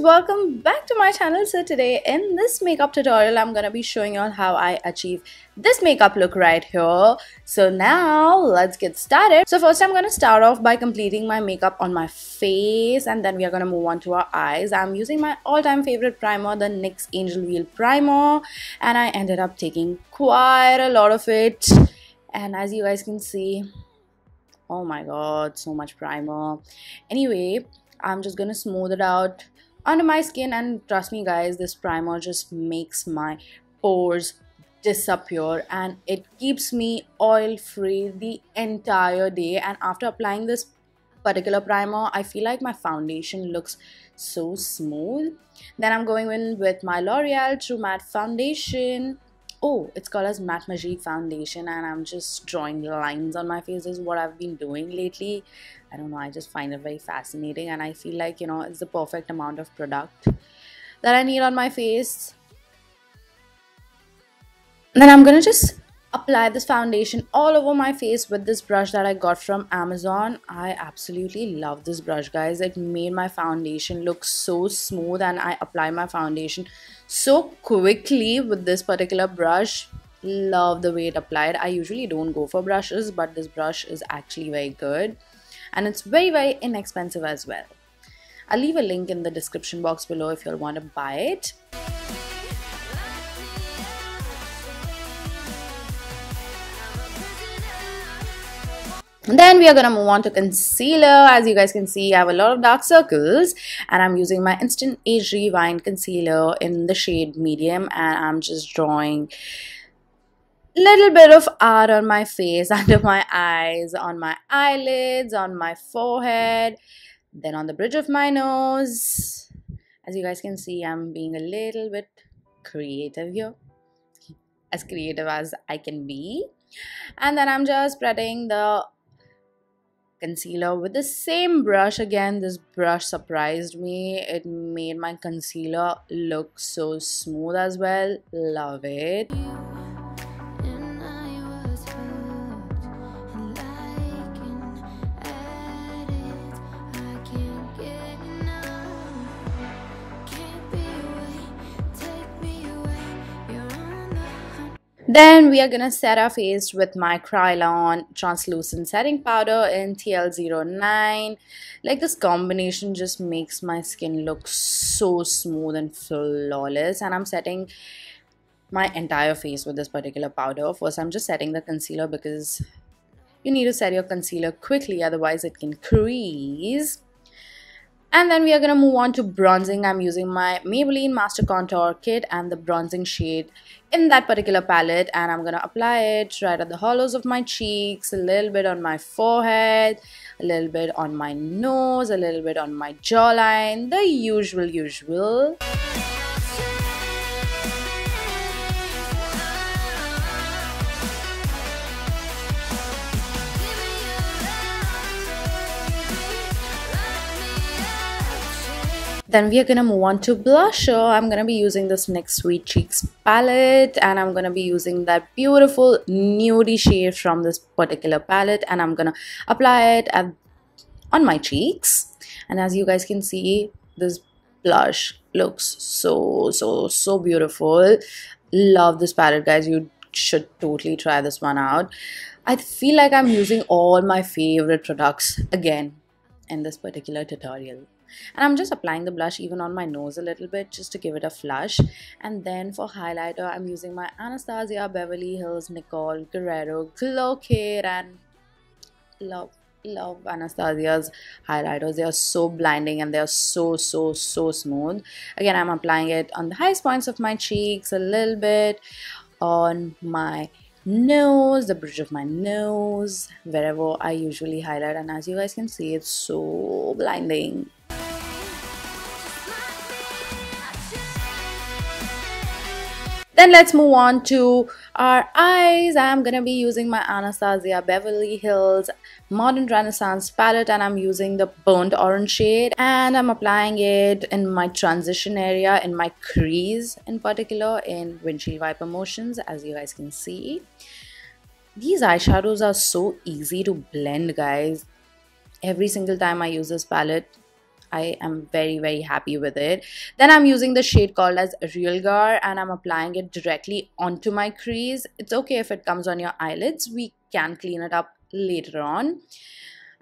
welcome back to my channel. So today in this makeup tutorial I'm gonna be showing you all how I achieve this makeup look right here. So now let's get started. So first I'm gonna start off by completing my makeup on my face, and then we are gonna move on to our eyes. I'm using my all-time favorite primer, the NYX Angel Wheel primer, and I ended up taking quite a lot of it, and as you guys can see, oh my god, so much primer. Anyway, I'm just gonna smooth it out under my skin, and trust me guys, this primer just makes my pores disappear and it keeps me oil free the entire day. And after applying this particular primer, I feel like my foundation looks so smooth. Then I'm going in with my L'Oreal True Matte foundation. Oh, it's called as Matte Magique foundation, and I'm just drawing lines on my face. This is what I've been doing lately. I don't know, I just find it very fascinating, and I feel like, you know, it's the perfect amount of product that I need on my face. And then I'm gonna just apply this foundation all over my face with this brush that I got from Amazon. I absolutely love this brush, guys. It made my foundation look so smooth, and I applied my foundation so quickly with this particular brush. Love the way it applied. I usually don't go for brushes, but this brush is actually very good, and it's very inexpensive as well. I'll leave a link in the description box below if you'll want to buy it. Then we are going to move on to concealer. As you guys can see, I have a lot of dark circles, and I'm using my Instant Age Rewind concealer in the shade medium, and I'm just drawing a little bit of art on my face, under my eyes, on my eyelids, on my forehead, then on the bridge of my nose. As you guys can see, I'm being a little bit creative here, as creative as I can be. And then I'm just spreading the concealer with the same brush again. This brush surprised me. It made my concealer look so smooth as well. Love it. Then we are gonna set our face with my Kryolan translucent setting powder in TL09. Like, this combination just makes my skin look so smooth and flawless, and I'm setting my entire face with this particular powder. First, I'm just setting the concealer because you need to set your concealer quickly, otherwise it can crease. And then we are going to move on to bronzing. I'm using my Maybelline Master Contour Kit and the bronzing shade in that particular palette, and I'm going to apply it right at the hollows of my cheeks, a little bit on my forehead, a little bit on my nose, a little bit on my jawline, the usual. Then we are going to move on to blusher. I'm going to be using this NYX Sweet Cheeks palette, and I'm going to be using that beautiful nudie shade from this particular palette, and I'm going to apply it on my cheeks. And as you guys can see, this blush looks so beautiful. Love this palette, guys. You should totally try this one out. I feel like I'm using all my favorite products again in this particular tutorial. And I'm just applying the blush even on my nose a little bit, just to give it a flush. And then for highlighter, I'm using my Anastasia Beverly Hills Nicole Guerrero Glow Kit, and love Anastasia's highlighters. They are so blinding, and they are so smooth. Again, I'm applying it on the highest points of my cheeks, a little bit on my nose, the bridge of my nose, wherever I usually highlight. And as you guys can see, it's so blinding. Then let's move on to our eyes. I'm gonna be using my Anastasia Beverly Hills Modern Renaissance palette, and I'm using the burnt orange shade, and I'm applying it in my transition area, in my crease in particular, in windshield wiper motions, as you guys can see. These eyeshadows are so easy to blend, guys. Every single time I use this palette, I am very happy with it. Then I'm using the shade called as Real Gar, and I'm applying it directly onto my crease. It's okay if it comes on your eyelids, we can clean it up later on.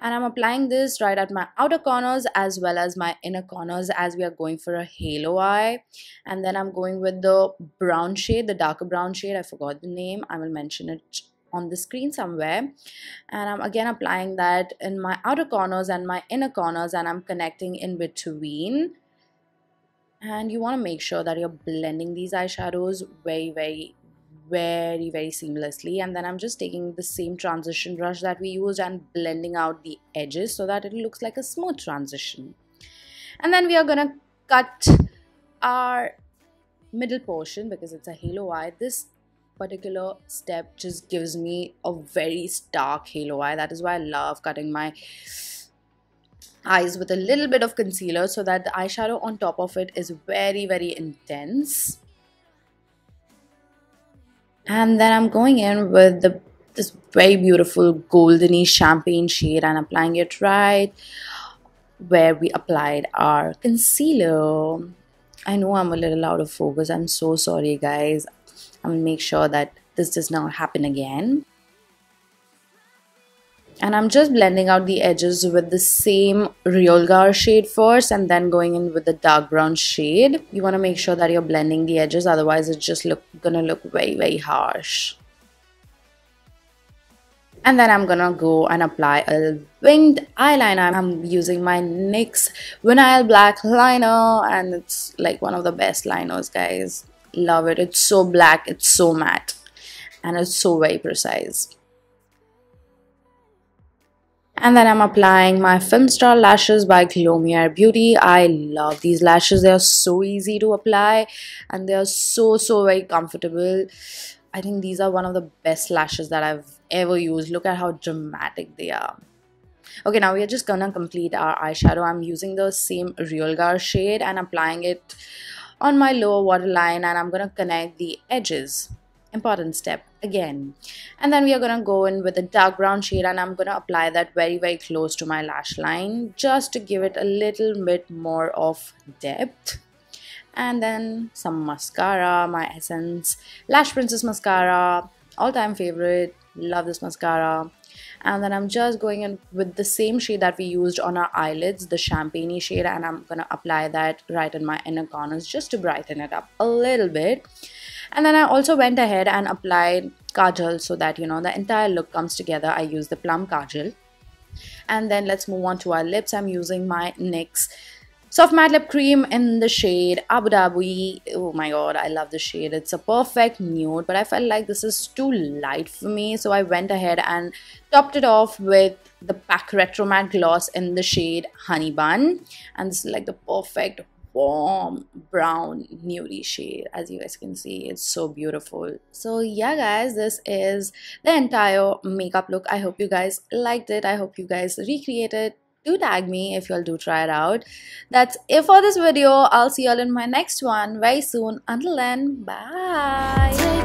And I'm applying this right at my outer corners as well as my inner corners, as we are going for a halo eye. And then I'm going with the brown shade, the darker brown shade. I forgot the name, I will mention it on the screen somewhere. And I'm again applying that in my outer corners and my inner corners, and I'm connecting in between. And you want to make sure that you're blending these eyeshadows very seamlessly. And then I'm just taking the same transition brush that we used and blending out the edges so that it looks like a smooth transition. And then we are gonna cut our middle portion because it's a halo eye. This particular step just gives me a very stark halo eye. That is why I love cutting my eyes with a little bit of concealer so that the eyeshadow on top of it is very intense. And then I'm going in with this very beautiful goldeny champagne shade and applying it right where we applied our concealer. I know I'm a little out of focus. I'm so sorry, guys. I'm gonna make sure that this does not happen again. And I'm just blending out the edges with the same Real Gar shade first and then going in with the dark brown shade. You want to make sure that you're blending the edges, otherwise it's just gonna look very harsh. And then I'm gonna go and apply a winged eyeliner. I'm using my NYX Vinyl Black liner, and it's like one of the best liners, guys. Love it. It's so black, it's so matte, and it's so very precise. And then I'm applying my Film Star lashes by Glomier Beauty. I love these lashes. They are so easy to apply and they are so very comfortable. I think these are one of the best lashes that I've ever used. Look at how dramatic they are. Okay, now we are just gonna complete our eyeshadow. I'm using the same Real Gar shade and applying it on my lower waterline, and I'm gonna connect the edges. Important step again. And then we are gonna go in with a dark brown shade, and I'm gonna apply that very close to my lash line just to give it a little bit more of depth. And then some mascara, my Essence Lash Princess mascara, all-time favorite. Love this mascara. And then I'm just going in with the same shade that we used on our eyelids, the champagne shade, and I'm gonna apply that right in my inner corners just to brighten it up a little bit. And then I also went ahead and applied kajal so that, you know, the entire look comes together. I used the plum kajal. And then let's move on to our lips. I'm using my NYX Soft Matte Lip Cream in the shade Abu Dhabi. Oh my god, I love the shade. It's a perfect nude, but I felt like this is too light for me. So I went ahead and topped it off with the PAC Retro Matte Gloss in the shade Honey Bun. And this is like the perfect warm brown nudie shade. As you guys can see, it's so beautiful. So yeah guys, this is the entire makeup look. I hope you guys liked it. I hope you guys recreate it. Do tag me if y'all do try it out. That's it for this video. I'll see y'all in my next one very soon. Until then, bye.